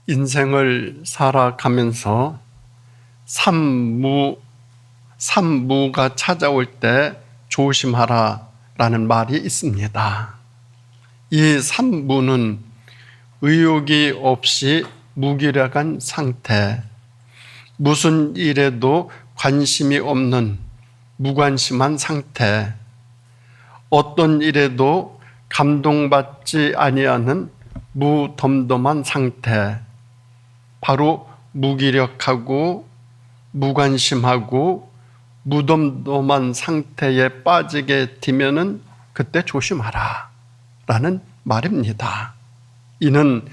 인생을 살아가면서 산무가 찾아올 때 조심하라 라는 말이 있습니다. 이 산무는 의욕이 없이 무기력한 상태, 무슨 일에도 관심이 없는 무관심한 상태, 어떤 일에도 감동받지 아니하는 무덤덤한 상태, 바로 무기력하고 무관심하고 무덤덤한 상태에 빠지게 되면은 그때 조심하라 라는 말입니다. 이는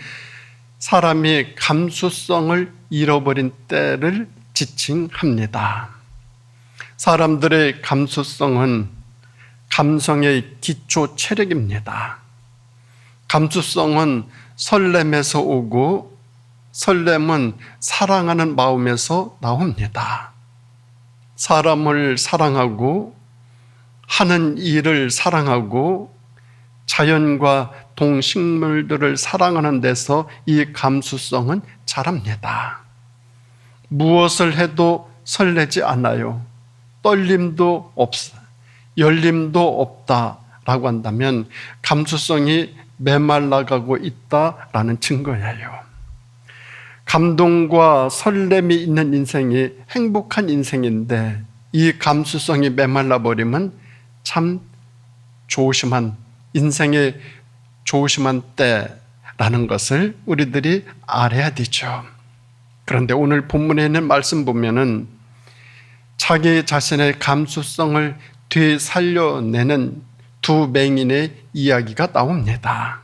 사람이 감수성을 잃어버린 때를 지칭합니다. 사람들의 감수성은 감성의 기초 체력입니다. 감수성은 설렘에서 오고 설렘은 사랑하는 마음에서 나옵니다. 사람을 사랑하고 하는 일을 사랑하고 자연과 동식물들을 사랑하는 데서 이 감수성은 자랍니다. 무엇을 해도 설레지 않아요. 떨림도 없어, 열림도 없다라고 한다면 감수성이 메말라가고 있다라는 증거예요. 감동과 설렘이 있는 인생이 행복한 인생인데 이 감수성이 메말라 버리면 참 조심한 인생의 조심한 때라는 것을 우리들이 알아야 되죠. 그런데 오늘 본문에 있는 말씀 보면은 자기 자신의 감수성을 되살려내는 두 맹인의 이야기가 나옵니다.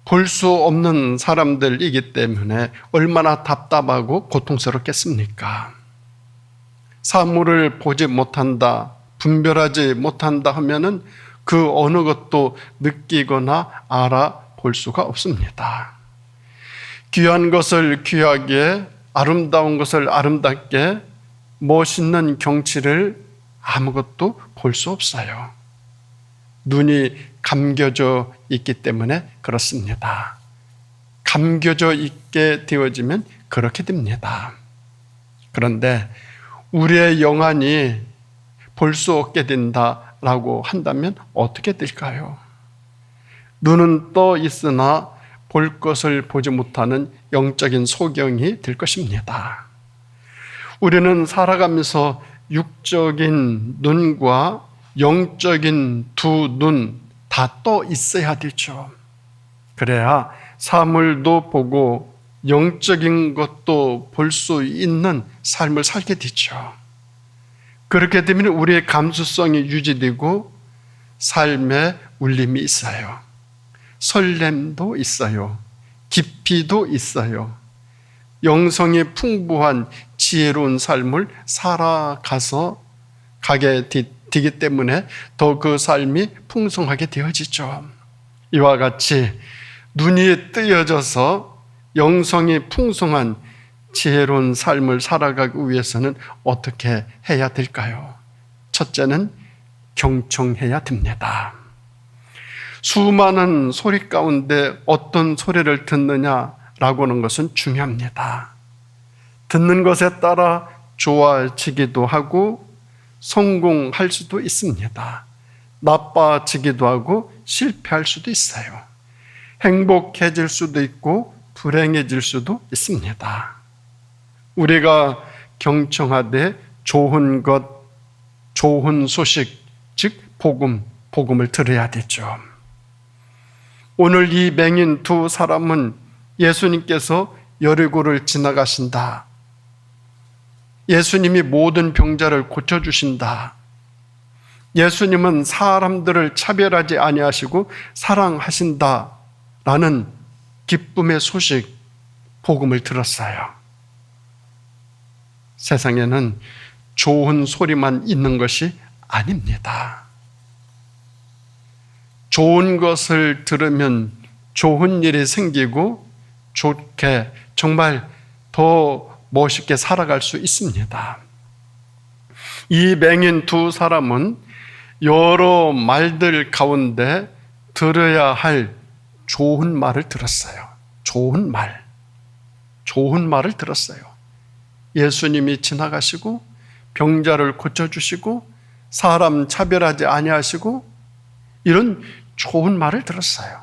볼 수 없는 사람들이기 때문에 얼마나 답답하고 고통스럽겠습니까? 사물을 보지 못한다, 분별하지 못한다 하면은 그 어느 것도 느끼거나 알아볼 수가 없습니다. 귀한 것을 귀하게, 아름다운 것을 아름답게, 멋있는 경치를 아무것도 볼 수 없어요. 눈이 감겨져 있기 때문에 그렇습니다. 감겨져 있게 되어지면 그렇게 됩니다. 그런데 우리의 영안이 볼 수 없게 된다라고 한다면 어떻게 될까요? 눈은 떠 있으나 볼 것을 보지 못하는 영적인 소경이 될 것입니다. 우리는 살아가면서 육적인 눈과 영적인 두 눈 다 떠 있어야 되죠. 그래야 사물도 보고 영적인 것도 볼 수 있는 삶을 살게 되죠. 그렇게 되면 우리의 감수성이 유지되고 삶에 울림이 있어요. 설렘도 있어요. 깊이도 있어요. 영성이 풍부한 지혜로운 삶을 살아가서 가게 되기 때문에 더 그 삶이 풍성하게 되어지죠. 이와 같이 눈이 뜨여져서 영성이 풍성한 지혜로운 삶을 살아가기 위해서는 어떻게 해야 될까요? 첫째는 경청해야 됩니다. 수많은 소리 가운데 어떤 소리를 듣느냐라고 하는 것은 중요합니다. 듣는 것에 따라 좋아지기도 하고 성공할 수도 있습니다. 나빠지기도 하고 실패할 수도 있어요. 행복해질 수도 있고 불행해질 수도 있습니다. 우리가 경청하되 좋은 것, 좋은 소식, 즉 복음을 들어야 되죠. 오늘 이 맹인 두 사람은 예수님께서 여리고를 지나가신다. 예수님이 모든 병자를 고쳐주신다. 예수님은 사람들을 차별하지 아니하시고 사랑하신다. 라는 기쁨의 소식, 복음을 들었어요. 세상에는 좋은 소리만 있는 것이 아닙니다. 좋은 것을 들으면 좋은 일이 생기고 좋게 정말 더 멋있게 살아갈 수 있습니다. 이 맹인 두 사람은 여러 말들 가운데 들어야 할 좋은 말을 들었어요. 좋은 말을 들었어요. 예수님이 지나가시고 병자를 고쳐주시고 사람 차별하지 아니하시고 이런 좋은 말을 들었어요.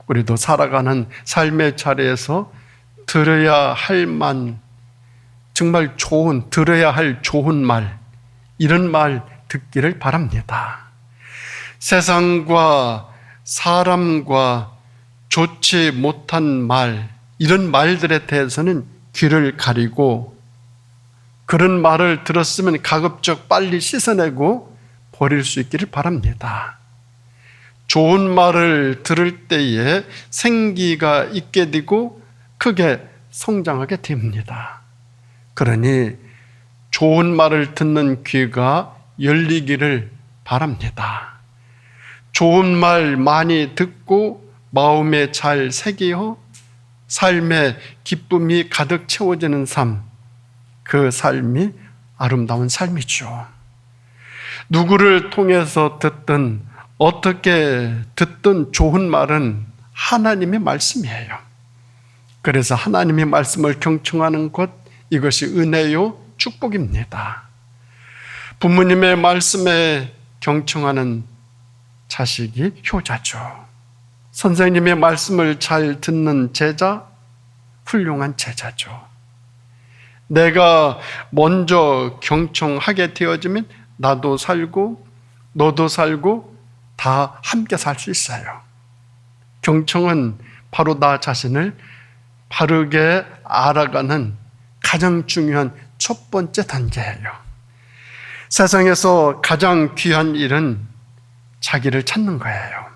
우리도 살아가는 삶의 자리에서 들어야 할 정말 들어야 할 좋은 말, 이런 말 듣기를 바랍니다. 세상과 사람과 좋지 못한 말, 이런 말들에 대해서는 귀를 가리고 그런 말을 들었으면 가급적 빨리 씻어내고 버릴 수 있기를 바랍니다. 좋은 말을 들을 때에 생기가 있게 되고 크게 성장하게 됩니다. 그러니 좋은 말을 듣는 귀가 열리기를 바랍니다. 좋은 말 많이 듣고 마음에 잘 새기어 삶의 기쁨이 가득 채워지는 삶, 그 삶이 아름다운 삶이죠. 누구를 통해서 듣든 어떻게 듣든 좋은 말은 하나님의 말씀이에요. 그래서 하나님의 말씀을 경청하는 것, 이것이 은혜요 축복입니다. 부모님의 말씀에 경청하는 자식이 효자죠. 선생님의 말씀을 잘 듣는 제자, 훌륭한 제자죠. 내가 먼저 경청하게 되어지면 나도 살고 너도 살고 다 함께 살 수 있어요. 경청은 바로 나 자신을 바르게 알아가는 가장 중요한 첫 번째 단계예요. 세상에서 가장 귀한 일은 자기를 찾는 거예요.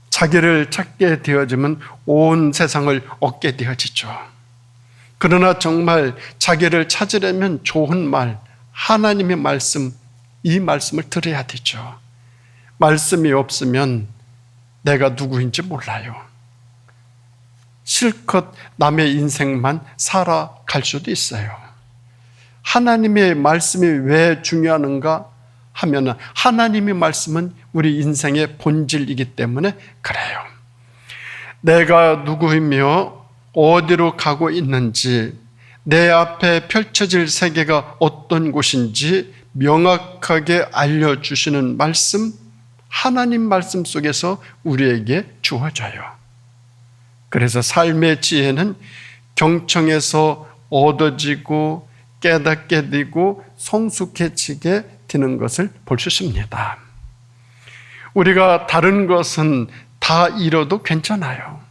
자기를 찾게 되어지면 온 세상을 얻게 되어지죠. 그러나 정말 자기를 찾으려면 좋은 말, 하나님의 말씀, 이 말씀을 들어야 되죠. 말씀이 없으면 내가 누구인지 몰라요. 실컷 남의 인생만 살아갈 수도 있어요. 하나님의 말씀이 왜 중요한가 하면 하나님의 말씀은 우리 인생의 본질이기 때문에 그래요. 내가 누구이며 어디로 가고 있는지, 내 앞에 펼쳐질 세계가 어떤 곳인지 명확하게 알려주시는 말씀, 하나님 말씀 속에서 우리에게 주어져요. 그래서 삶의 지혜는 경청에서 얻어지고 깨닫게 되고 성숙해지게 되는 것을 볼 수 있습니다. 우리가 다른 것은 다 잃어도 괜찮아요.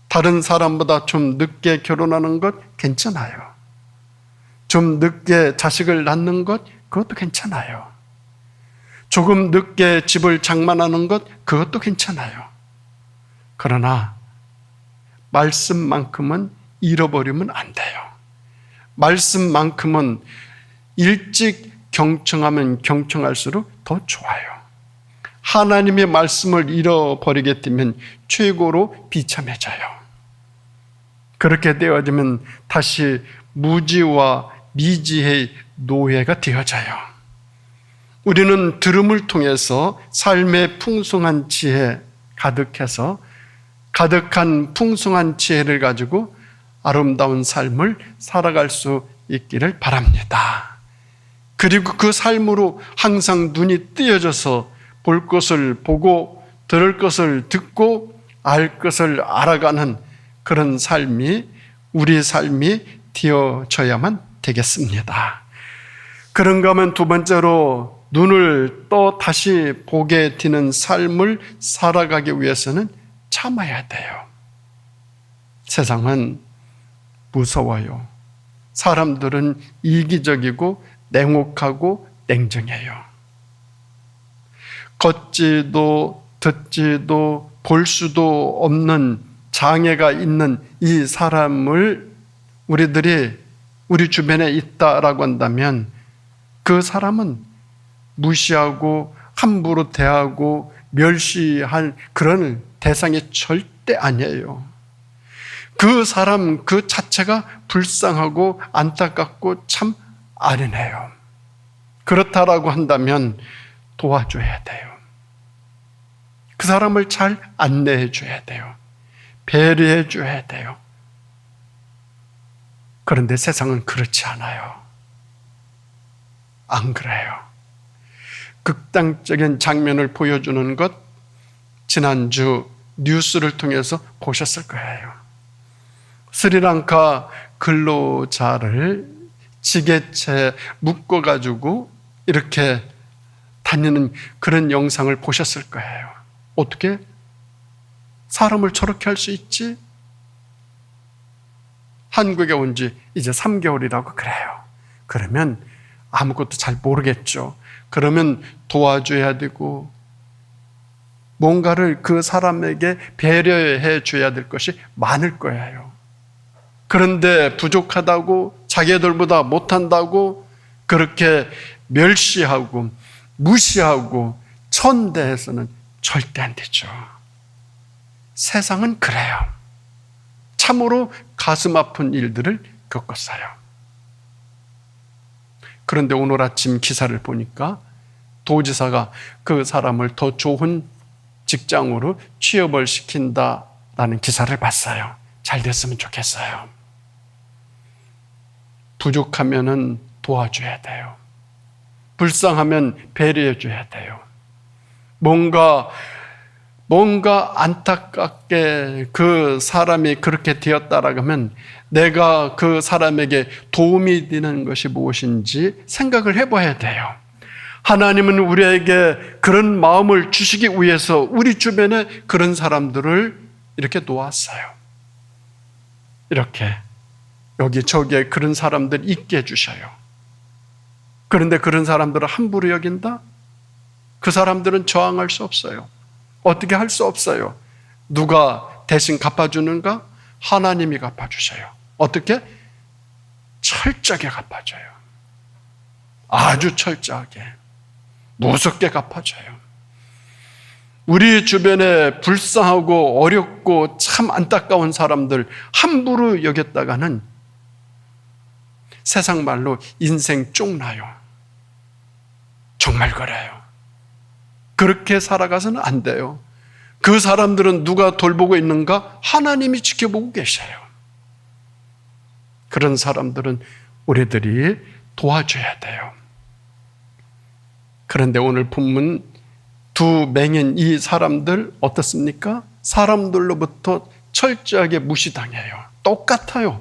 다른 사람보다 좀 늦게 결혼하는 것 괜찮아요. 좀 늦게 자식을 낳는 것 그것도 괜찮아요. 조금 늦게 집을 장만하는 것 그것도 괜찮아요. 그러나 말씀만큼은 잃어버리면 안 돼요. 말씀만큼은 일찍 경청하면 경청할수록 더 좋아요. 하나님의 말씀을 잃어버리게 되면 최고로 비참해져요. 그렇게 되어지면 다시 무지와 미지의 노예가 되어져요. 우리는 들음을 통해서 삶의 풍성한 지혜 가득해서 가득한 풍성한 지혜를 가지고 아름다운 삶을 살아갈 수 있기를 바랍니다. 그리고 그 삶으로 항상 눈이 뜨여져서 볼 것을 보고 들을 것을 듣고 알 것을 알아가는 그런 삶이 우리 삶이 되어져야만 되겠습니다. 그런가 하면 두 번째로 눈을 또 다시 보게 되는 삶을 살아가기 위해서는 참아야 돼요. 세상은 무서워요. 사람들은 이기적이고 냉혹하고 냉정해요. 걷지도 듣지도 볼 수도 없는 장애가 있는 이 사람을 우리 주변에 있다라고 한다면 그 사람은 무시하고 함부로 대하고 멸시할 그런 대상이 절대 아니에요. 그 사람 그 자체가 불쌍하고 안타깝고 참 아련해요. 그렇다라고 한다면 도와줘야 돼요. 그 사람을 잘 안내해 줘야 돼요. 배려해 줘야 돼요. 그런데 세상은 그렇지 않아요. 안 그래요. 극단적인 장면을 보여주는 것 지난주 뉴스를 통해서 보셨을 거예요. 스리랑카 근로자를 지게차에 묶어가지고 이렇게 다니는 그런 영상을 보셨을 거예요. 어떻게 사람을 저렇게 할 수 있지? 한국에 온 지 이제 3개월이라고 그래요. 그러면 아무것도 잘 모르겠죠. 그러면 도와줘야 되고 뭔가를 그 사람에게 배려해 줘야 될 것이 많을 거예요. 그런데 부족하다고 자기들보다 못한다고 그렇게 멸시하고 무시하고 천대해서는 절대 안 되죠. 세상은 그래요. 참으로 가슴 아픈 일들을 겪었어요. 그런데 오늘 아침 기사를 보니까 도지사가 그 사람을 더 좋은 직장으로 취업을 시킨다라는 기사를 봤어요. 잘 됐으면 좋겠어요. 부족하면은 도와줘야 돼요. 불쌍하면 배려해 줘야 돼요. 뭔가 안타깝게 그 사람이 그렇게 되었다라고 하면 내가 그 사람에게 도움이 되는 것이 무엇인지 생각을 해봐야 돼요. 하나님은 우리에게 그런 마음을 주시기 위해서 우리 주변에 그런 사람들을 이렇게 놓았어요. 이렇게 여기저기에 그런 사람들 있게 해주셔요. 그런데 그런 사람들을 함부로 여긴다? 그 사람들은 저항할 수 없어요. 어떻게 할 수 없어요. 누가 대신 갚아주는가? 하나님이 갚아주셔요. 어떻게? 철저하게 갚아줘요. 아주 철저하게. 무섭게 갚아줘요. 우리 주변에 불쌍하고 어렵고 참 안타까운 사람들 함부로 여겼다가는 세상 말로 인생 쪽나요. 정말 그래요. 그렇게 살아가서는 안 돼요. 그 사람들은 누가 돌보고 있는가? 하나님이 지켜보고 계셔요. 그런 사람들은 우리들이 도와줘야 돼요. 그런데 오늘 본문 두 맹인 이 사람들 어떻습니까? 사람들로부터 철저하게 무시당해요. 똑같아요.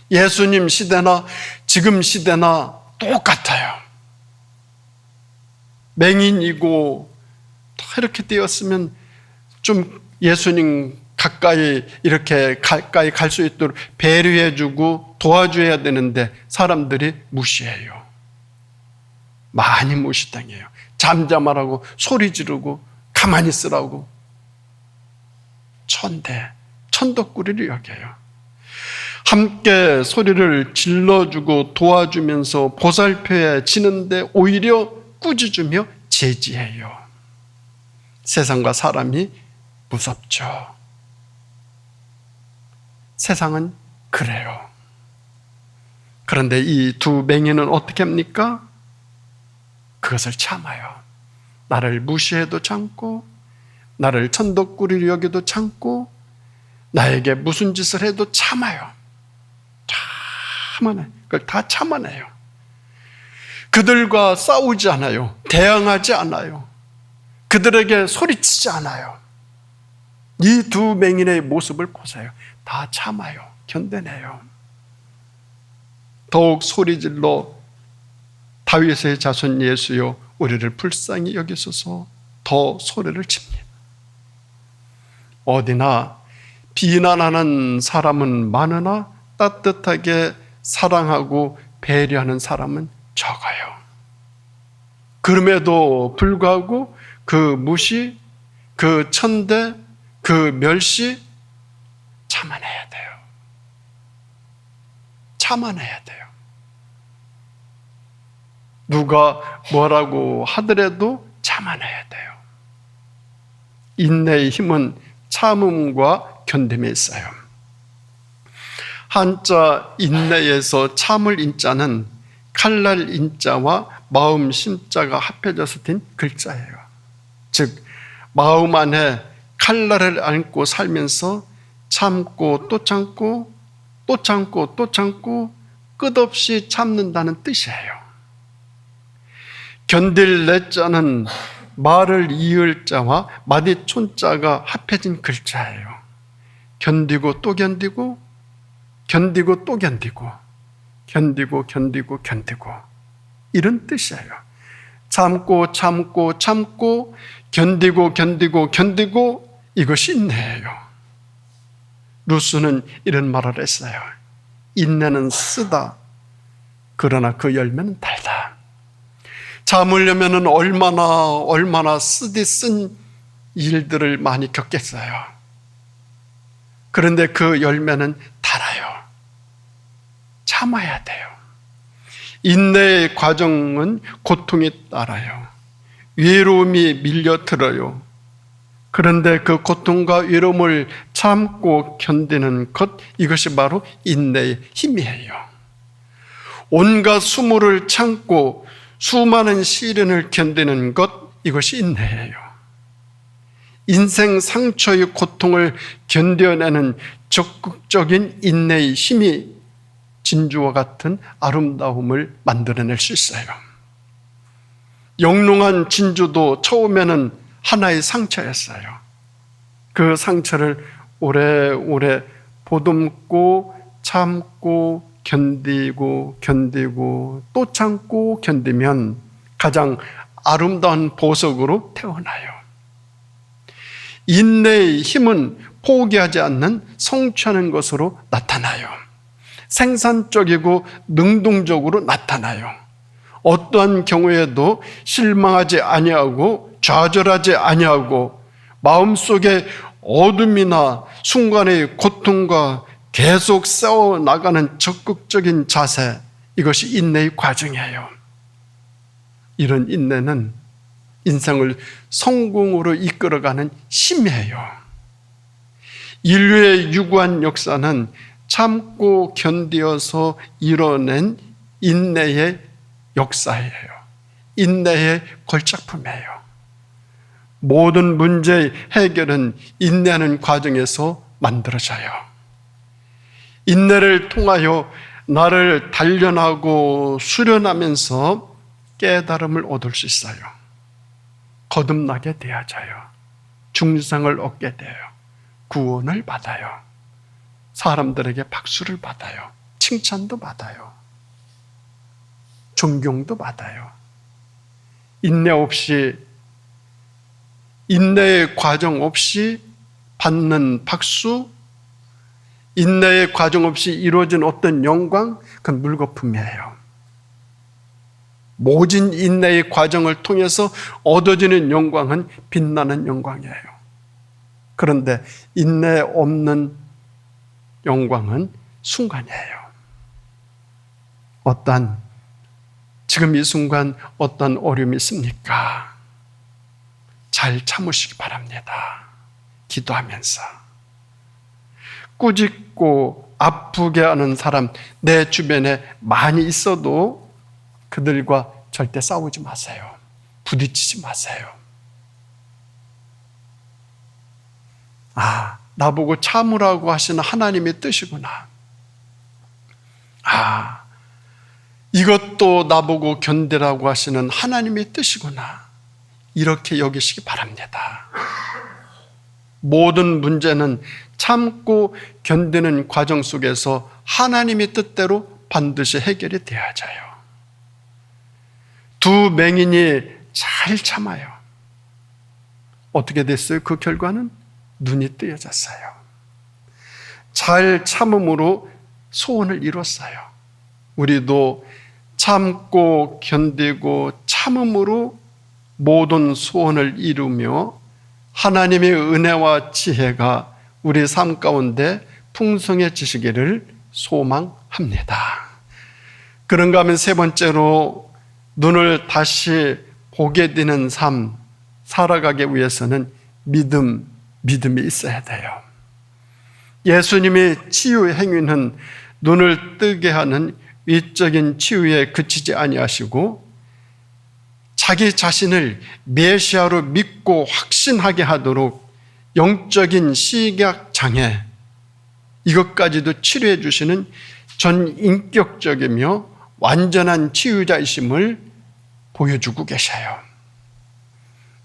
예수님 시대나 지금 시대나 똑같아요. 맹인이고 이렇게 되었으면 좀 예수님 가까이 갈 수 있도록 배려해주고 도와줘야 되는데 사람들이 무시해요. 많이 무시당해요. 잠잠하라고 소리 지르고 가만히 있으라고 천덕꾸리를 여겨요. 함께 소리를 질러주고 도와주면서 보살펴야 지는데 오히려 꾸짖으며 제지해요. 세상과 사람이 무섭죠. 세상은 그래요. 그런데 이 두 맹인은 어떻게 합니까? 그것을 참아요. 나를 무시해도 참고 나를 천덕꾸리로 여겨도 참고 나에게 무슨 짓을 해도 참아요. 그걸 다 참아내요. 그들과 싸우지 않아요. 대항하지 않아요. 그들에게 소리치지 않아요. 이 두 맹인의 모습을 보세요. 다 참아요. 견뎌내요. 더욱 소리질러 다윗의 자손 예수여 우리를 불쌍히 여기소서 더 소리를 칩니다. 어디나 비난하는 사람은 많으나 따뜻하게 사랑하고 배려하는 사람은 적어요. 그럼에도 불구하고 그 무시, 그 천대, 그 멸시 참아내야 돼요. 참아내야 돼요. 누가 뭐라고 하더라도 참아내야 돼요. 인내의 힘은 참음과 견딤에 있어요. 한자 인내에서 참을 인자는 칼날 인자와 마음 심자가 합해져서 된 글자예요. 즉 마음 안에 칼날을 안고 살면서 참고 또 참고 또 참고 또 참고 끝없이 참는다는 뜻이에요. 견딜 내자는 말을 이을 자와 마디촌자가 합해진 글자예요. 견디고 또 견디고 견디고 또 견디고 견디고 견디고 견디고 이런 뜻이에요. 참고 참고 참고 견디고 견디고 견디고 이것이 인내예요. 루스는 이런 말을 했어요. 인내는 쓰다. 그러나 그 열매는 달다. 참으려면 얼마나 쓰디 쓴 일들을 많이 겪겠어요. 그런데 그 열매는 달아요. 참아야 돼요. 인내의 과정은 고통이 따라요. 외로움이 밀려들어요. 그런데 그 고통과 외로움을 참고 견디는 것, 이것이 바로 인내의 힘이에요. 온갖 수모를 참고 수많은 시련을 견디는 것, 이것이 인내예요. 인생 상처의 고통을 견뎌내는 적극적인 인내의 힘이 진주와 같은 아름다움을 만들어낼 수 있어요. 영롱한 진주도 처음에는 하나의 상처였어요. 그 상처를 오래오래 보듬고 참고 견디고 또 참고 견디면 가장 아름다운 보석으로 태어나요. 인내의 힘은 포기하지 않는 성취하는 것으로 나타나요. 생산적이고 능동적으로 나타나요. 어떠한 경우에도 실망하지 아니하고 좌절하지 아니하고 마음속에 어둠이나 순간의 고통과 계속 싸워 나가는 적극적인 자세, 이것이 인내의 과정이에요. 이런 인내는 인생을 성공으로 이끌어가는 힘이에요. 인류의 유구한 역사는 참고 견디어서 이뤄낸 인내의 역사예요. 인내의 걸작품이에요. 모든 문제의 해결은 인내하는 과정에서 만들어져요. 인내를 통하여 나를 단련하고 수련하면서 깨달음을 얻을 수 있어요. 거듭나게 되어져요. 중생을 얻게 돼요. 구원을 받아요. 사람들에게 박수를 받아요. 칭찬도 받아요. 존경도 받아요. 인내 없이, 인내의 과정 없이 받는 박수, 인내의 과정 없이 이루어진 어떤 영광, 그건 물거품이에요. 모진 인내의 과정을 통해서 얻어지는 영광은 빛나는 영광이에요. 그런데 인내 없는 영광은 순간이에요. 지금 이 순간 어떤 어려움이 있습니까? 잘 참으시기 바랍니다. 기도하면서. 꾸짖고 아프게 하는 사람 내 주변에 많이 있어도 그들과 절대 싸우지 마세요. 부딪히지 마세요. 나보고 참으라고 하시는 하나님의 뜻이구나. 이것도 나보고 견디라고 하시는 하나님의 뜻이구나. 이렇게 여기시기 바랍니다. 모든 문제는 참고 견디는 과정 속에서 하나님의 뜻대로 반드시 해결이 되어져요. 두 맹인이 잘 참아요. 어떻게 됐어요? 그 결과는 눈이 뜨여졌어요. 잘 참음으로 소원을 이뤘어요. 우리도 참고 견디고 참음으로 모든 소원을 이루며 하나님의 은혜와 지혜가 우리 삶 가운데 풍성해지시기를 소망합니다. 그런가 하면 세 번째로 눈을 다시 보게 되는 삶, 살아가기 위해서는 믿음이 있어야 돼요. 예수님의 치유 행위는 눈을 뜨게 하는 위적인 치유에 그치지 아니하시고 자기 자신을 메시아로 믿고 확신하게 하도록 영적인 시각 장애, 이것까지도 치료해 주시는 전인격적이며 완전한 치유자이심을 보여주고 계셔요.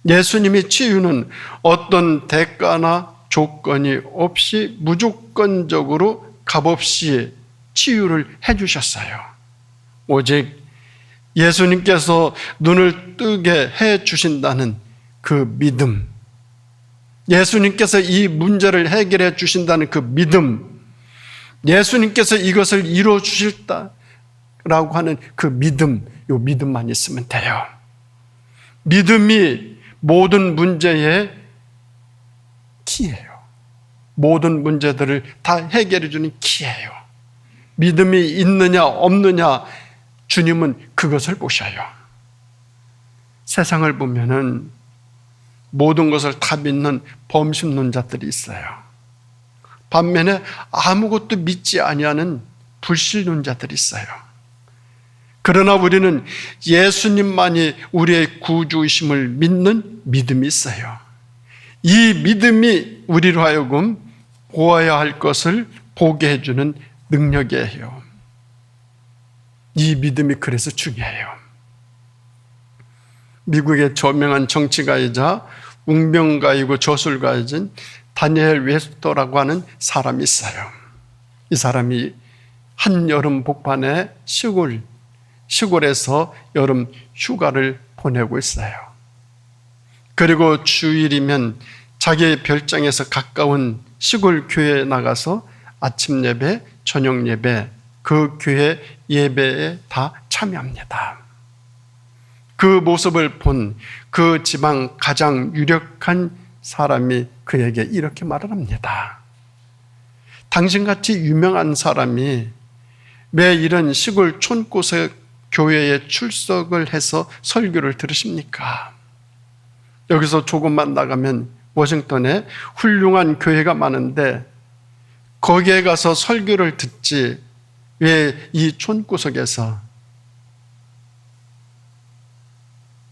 예수님의 치유는 어떤 대가나 조건이 없이 무조건적으로 값없이 치유를 해주셨어요. 오직 예수님께서 눈을 뜨게 해주신다는 그 믿음, 예수님께서 이 문제를 해결해 주신다는 그 믿음, 예수님께서 이것을 이루어 주실다라고 하는 그 믿음, 이 믿음만 있으면 돼요. 믿음이 모든 문제의 키예요. 모든 문제들을 다 해결해 주는 키예요. 믿음이 있느냐 없느냐 주님은 그것을 보셔요. 세상을 보면은 모든 것을 다 믿는 범신론자들이 있어요. 반면에 아무것도 믿지 아니하는 불신론자들이 있어요. 그러나 우리는 예수님만이 우리의 구주이심을 믿는 믿음이 있어요. 이 믿음이 우리로 하여금 보아야 할 것을 보게 해주는 능력이에요. 이 믿음이 그래서 중요해요. 미국의 저명한 정치가이자 웅변가이고 저술가이진 다니엘 웨스터라고 하는 사람이 있어요. 이 사람이 한여름 복판에 시골에서 여름 휴가를 보내고 있어요. 그리고 주일이면 자기의 별장에서 가까운 시골 교회에 나가서 아침 예배, 저녁 예배, 그 교회 예배에 다 참여합니다. 그 모습을 본 그 지방 가장 유력한 사람이 그에게 이렇게 말을 합니다. 당신같이 유명한 사람이 왜 이런 시골 촌곳의 교회에 출석을 해서 설교를 들으십니까? 여기서 조금만 나가면 워싱턴에 훌륭한 교회가 많은데 거기에 가서 설교를 듣지 왜 이 촌구석에서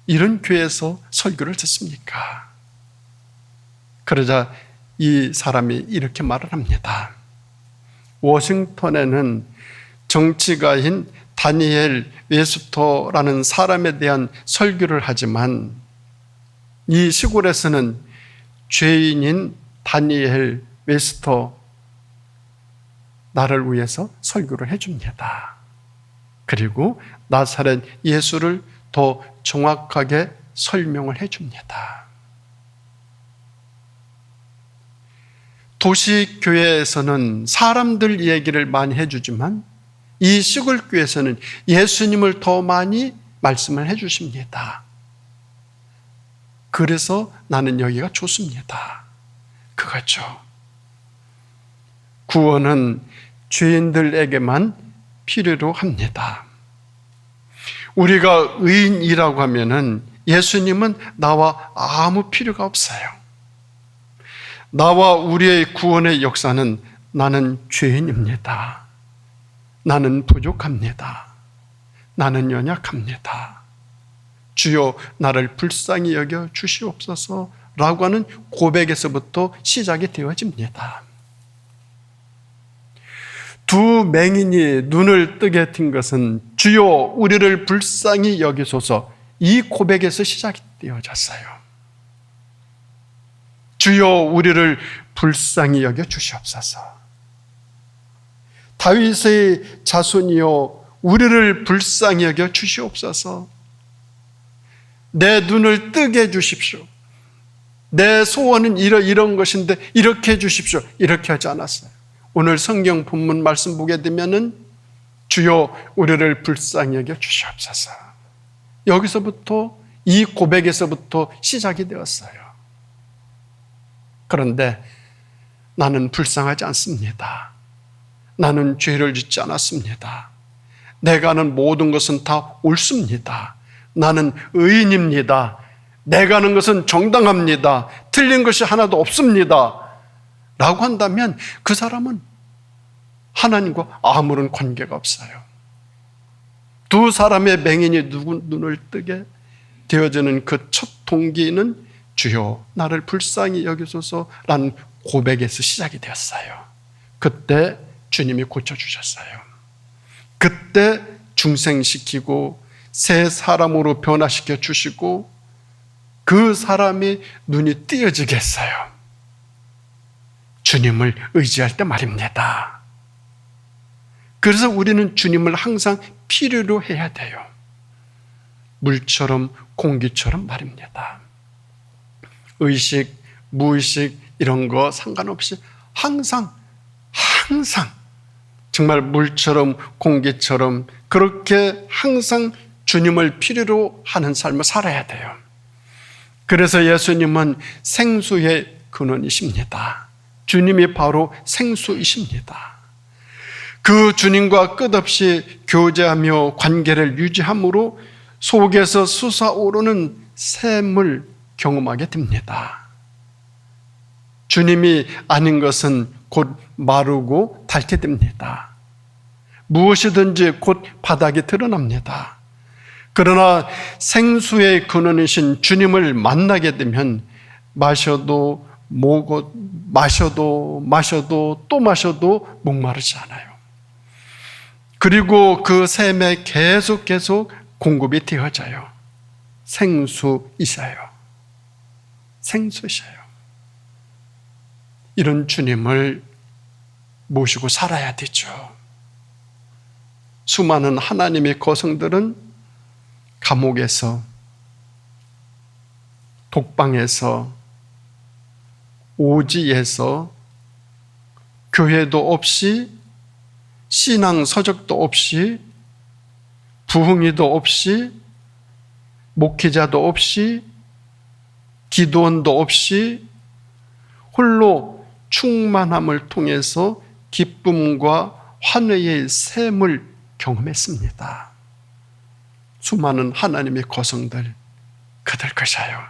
이런 교회에서 설교를 듣습니까? 그러자 이 사람이 이렇게 말을 합니다. 워싱턴에는 정치가인 다니엘 웨스터라는 사람에 대한 설교를 하지만 이 시골에서는 죄인인 다니엘 웨스터 나를 위해서 설교를 해줍니다. 그리고 나사렛 예수를 더 정확하게 설명을 해줍니다. 도시교회에서는 사람들 얘기를 많이 해주지만 이 시골교회에서는 예수님을 더 많이 말씀을 해주십니다. 그래서 나는 여기가 좋습니다. 그거죠. 구원은 죄인들에게만 필요로 합니다. 우리가 의인이라고 하면은 예수님은 나와 아무 필요가 없어요. 나와 우리의 구원의 역사는 나는 죄인입니다. 나는 부족합니다. 나는 연약합니다. 주여 나를 불쌍히 여겨 주시옵소서 라고 하는 고백에서부터 시작이 되어집니다. 두 맹인이 눈을 뜨게 된 것은 주여 우리를 불쌍히 여기소서 이 고백에서 시작이 되어졌어요. 주여 우리를 불쌍히 여겨 주시옵소서. 다윗의 자손이여 우리를 불쌍히 여겨 주시옵소서. 내 눈을 뜨게 해 주십시오. 내 소원은 이런 것인데 이렇게 해 주십시오. 이렇게 하지 않았어요. 오늘 성경 본문 말씀 보게 되면은 주여 우리를 불쌍히 여겨 주시옵소서. 여기서부터 이 고백에서부터 시작이 되었어요. 그런데 나는 불쌍하지 않습니다. 나는 죄를 짓지 않았습니다. 내가 하는 모든 것은 다 옳습니다. 나는 의인입니다. 내가 하는 것은 정당합니다. 틀린 것이 하나도 없습니다. 라고 한다면 그 사람은 하나님과 아무런 관계가 없어요. 두 사람의 맹인이 누구 눈을 뜨게 되어지는 그 첫 동기는 주여 나를 불쌍히 여기소서라는 고백에서 시작이 되었어요. 그때 주님이 고쳐주셨어요. 그때 중생시키고 새 사람으로 변화시켜 주시고 그 사람이 눈이 띄어지게 했어요. 주님을 의지할 때 말입니다. 그래서 우리는 주님을 항상 필요로 해야 돼요. 물처럼 공기처럼 말입니다. 의식, 무의식 이런 거 상관없이 항상 정말 물처럼 공기처럼 그렇게 항상 주님을 필요로 하는 삶을 살아야 돼요. 그래서 예수님은 생수의 근원이십니다. 주님이 바로 생수이십니다. 그 주님과 끝없이 교제하며 관계를 유지함으로 속에서 솟아오르는 샘을 경험하게 됩니다. 주님이 아닌 것은 곧 마르고 닳게 됩니다. 무엇이든지 곧 바닥이 드러납니다. 그러나 생수의 근원이신 주님을 만나게 되면 마셔도 또 마셔도 목마르지 않아요. 그리고 그 샘에 계속 공급이 되어져요. 생수이셔요. 이런 주님을 모시고 살아야 되죠. 수많은 하나님의 거성들은 감옥에서, 독방에서, 오지에서 교회도 없이, 신앙 서적도 없이, 부흥회도 없이, 목회자도 없이, 기도원도 없이 홀로 충만함을 통해서 기쁨과 환희의 샘을 경험했습니다. 수많은 하나님의 거성들, 그들 것이에요.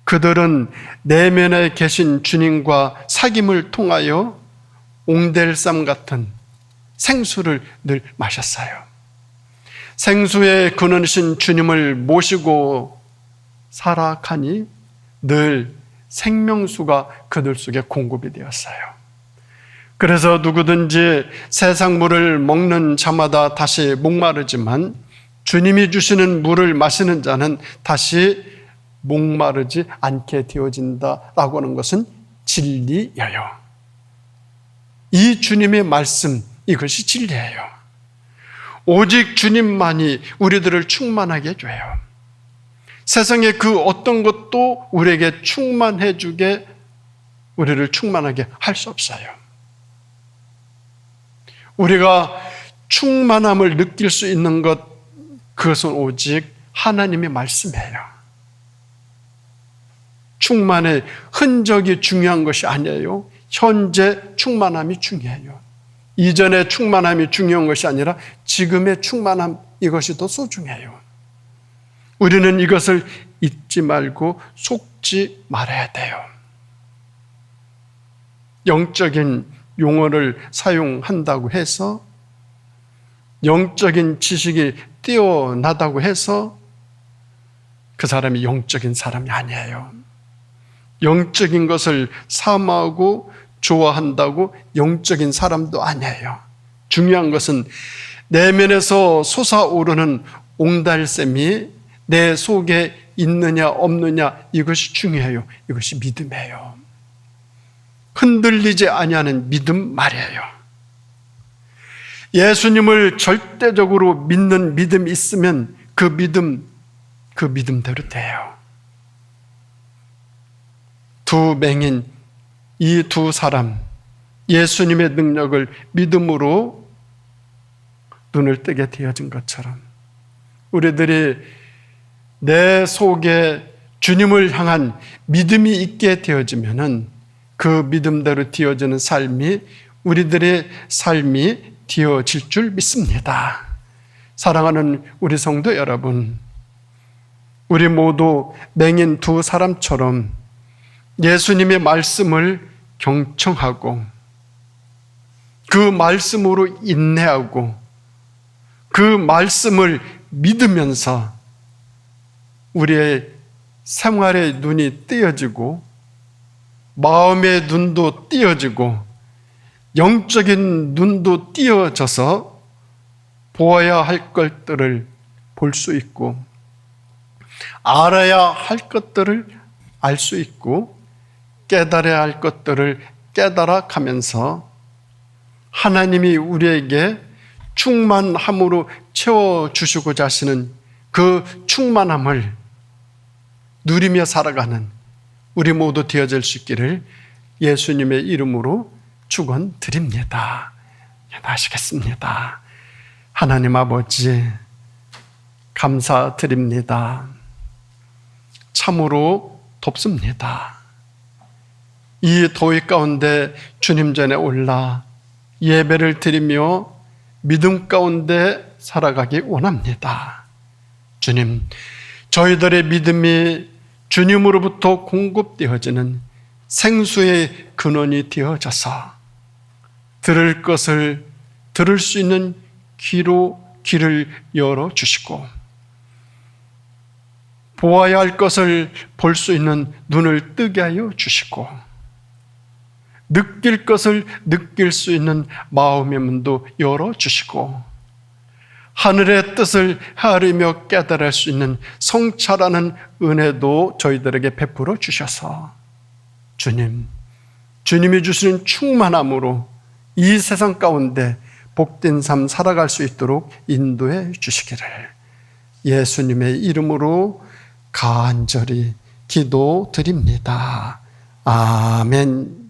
그들은 내면에 계신 주님과 사귐을 통하여 옹델쌈 같은 생수를 늘 마셨어요. 생수의 근원이신 주님을 모시고 살아가니 늘 생명수가 그들 속에 공급이 되었어요. 그래서 누구든지 세상 물을 먹는 자마다 다시 목마르지만 주님이 주시는 물을 마시는 자는 다시 목마르지 않게 되어진다라고 하는 것은 진리예요. 이 주님의 말씀, 이것이 진리예요. 오직 주님만이 우리들을 충만하게 해줘요. 세상의 그 어떤 것도 우리에게 충만해 주게, 우리를 충만하게 할 수 없어요. 우리가 충만함을 느낄 수 있는 것, 그것은 오직 하나님의 말씀이에요. 충만의 흔적이 중요한 것이 아니에요. 현재 충만함이 중요해요. 이전의 충만함이 중요한 것이 아니라 지금의 충만함, 이것이 더 소중해요. 우리는 이것을 잊지 말고 속지 말아야 돼요. 영적인 용어를 사용한다고 해서, 영적인 지식이 뛰어나다고 해서 그 사람이 영적인 사람이 아니에요. 영적인 것을 사모하고 좋아한다고 영적인 사람도 아니에요. 중요한 것은 내면에서 솟아오르는 옹달샘이 내 속에 있느냐 없느냐, 이것이 중요해요. 이것이 믿음이에요. 흔들리지 아니하는 믿음 말이에요. 예수님을 절대적으로 믿는 믿음이 있으면 그 믿음대로 돼요. 두 맹인, 이 두 사람, 예수님의 능력을 믿음으로 눈을 뜨게 되어진 것처럼 우리들이 내 속에 주님을 향한 믿음이 있게 되어지면은 그 믿음대로 되어지는 삶이 우리들의 삶이 되어질 줄 믿습니다. 사랑하는 우리 성도 여러분, 우리 모두 맹인 두 사람처럼 예수님의 말씀을 경청하고 그 말씀으로 인내하고 그 말씀을 믿으면서 우리의 생활의 눈이 띄어지고 마음의 눈도 띄어지고 영적인 눈도 띄어져서 보아야 할 것들을 볼 수 있고 알아야 할 것들을 알 수 있고 깨달아야 할 것들을 깨달아 가면서 하나님이 우리에게 충만함으로 채워주시고자 하시는 그 충만함을 누리며 살아가는 우리 모두 되어질 수 있기를 예수님의 이름으로 축원드립니다. 기도하시겠습니다. 하나님 아버지 감사드립니다. 참으로 덥습니다. 이 더위 가운데 주님 전에 올라 예배를 드리며 믿음 가운데 살아가기 원합니다. 주님, 저희들의 믿음이 주님으로부터 공급되어지는 생수의 근원이 되어져서 들을 것을 들을 수 있는 귀로 귀를 열어주시고 보아야 할 것을 볼 수 있는 눈을 뜨게 하여 주시고 느낄 것을 느낄 수 있는 마음의 문도 열어주시고 하늘의 뜻을 헤아리며 깨달을 수 있는 성찰하는 은혜도 저희들에게 베풀어 주셔서 주님이 주시는 충만함으로 이 세상 가운데 복된 삶 살아갈 수 있도록 인도해 주시기를 예수님의 이름으로 간절히 기도드립니다. 아멘.